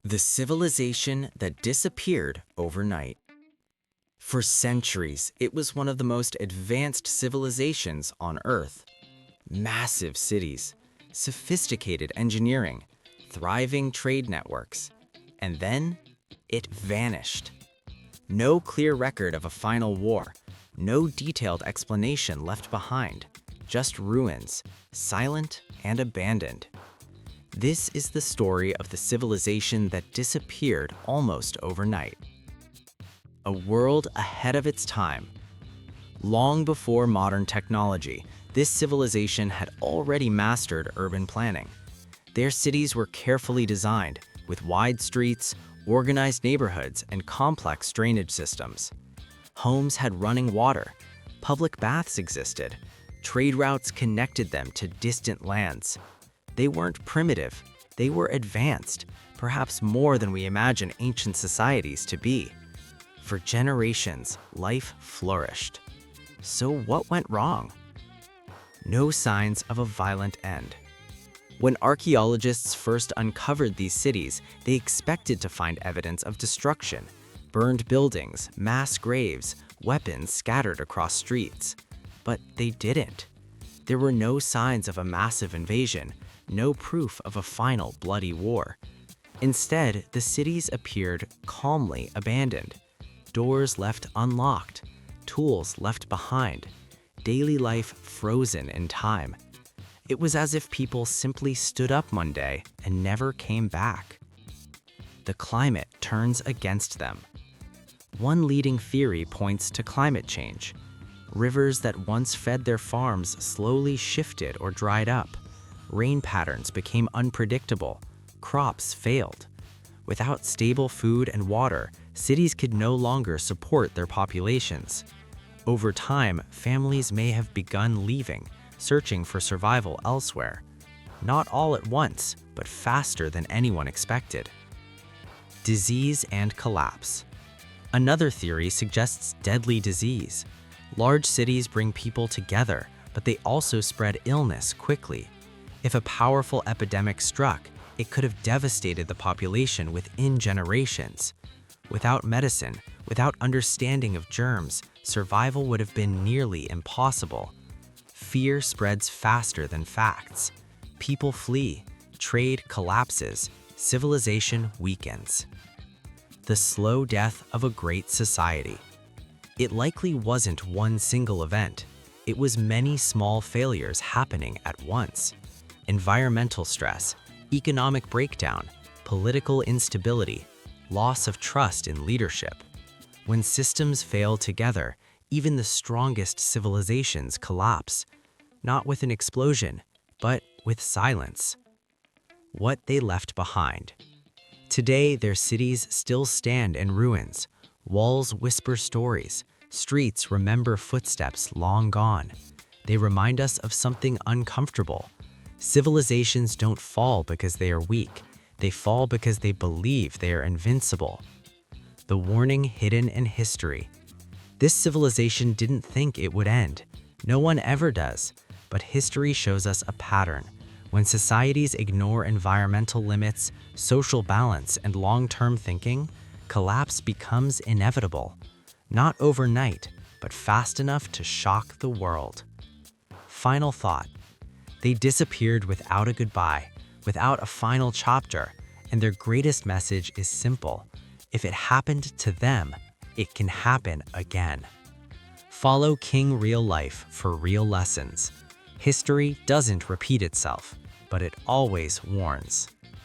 The civilization that disappeared overnight. For centuries, it was one of the most advanced civilizations on Earth. Massive cities, sophisticated engineering, thriving trade networks. And then, it vanished. No clear record of a final war, no detailed explanation left behind, just ruins, silent and abandoned. This is the story of the civilization that disappeared almost overnight. A world ahead of its time. Long before modern technology, this civilization had already mastered urban planning. Their cities were carefully designed, with wide streets, organized neighborhoods, and complex drainage systems. Homes had running water, public baths existed, trade routes connected them to distant lands. They weren't primitive, they were advanced, perhaps more than we imagine ancient societies to be. For generations, life flourished. So what went wrong? No signs of a violent end. When archaeologists first uncovered these cities, they expected to find evidence of destruction, burned buildings, mass graves, weapons scattered across streets. But they didn't. There were no signs of a massive invasion, no proof of a final bloody war. Instead, the cities appeared calmly abandoned. Doors left unlocked, tools left behind, daily life frozen in time. It was as if people simply stood up one day and never came back. The climate turns against them. One leading theory points to climate change. Rivers that once fed their farms slowly shifted or dried up. Rain patterns became unpredictable. Crops failed. Without stable food and water, cities could no longer support their populations. Over time, families may have begun leaving, searching for survival elsewhere. Not all at once, but faster than anyone expected. Disease and collapse. Another theory suggests deadly disease. Large cities bring people together, but they also spread illness quickly. If a powerful epidemic struck, it could have devastated the population within generations. Without medicine, without understanding of germs, survival would have been nearly impossible. Fear spreads faster than facts. People flee, trade collapses, civilization weakens. The slow death of a great society. It likely wasn't one single event. It was many small failures happening at once. Environmental stress, economic breakdown, political instability, loss of trust in leadership. When systems fail together, even the strongest civilizations collapse, not with an explosion, but with silence. What they left behind. Today, their cities still stand in ruins. Walls whisper stories. Streets remember footsteps long gone. They remind us of something uncomfortable. Civilizations don't fall because they are weak. They fall because they believe they are invincible. The warning hidden in history. This civilization didn't think it would end. No one ever does. But history shows us a pattern. When societies ignore environmental limits, social balance, and long-term thinking, collapse becomes inevitable. Not overnight, but fast enough to shock the world. Final thought. They disappeared without a goodbye, without a final chapter, and their greatest message is simple. If it happened to them, it can happen again. Follow King Real Life for real lessons. History doesn't repeat itself, but it always warns.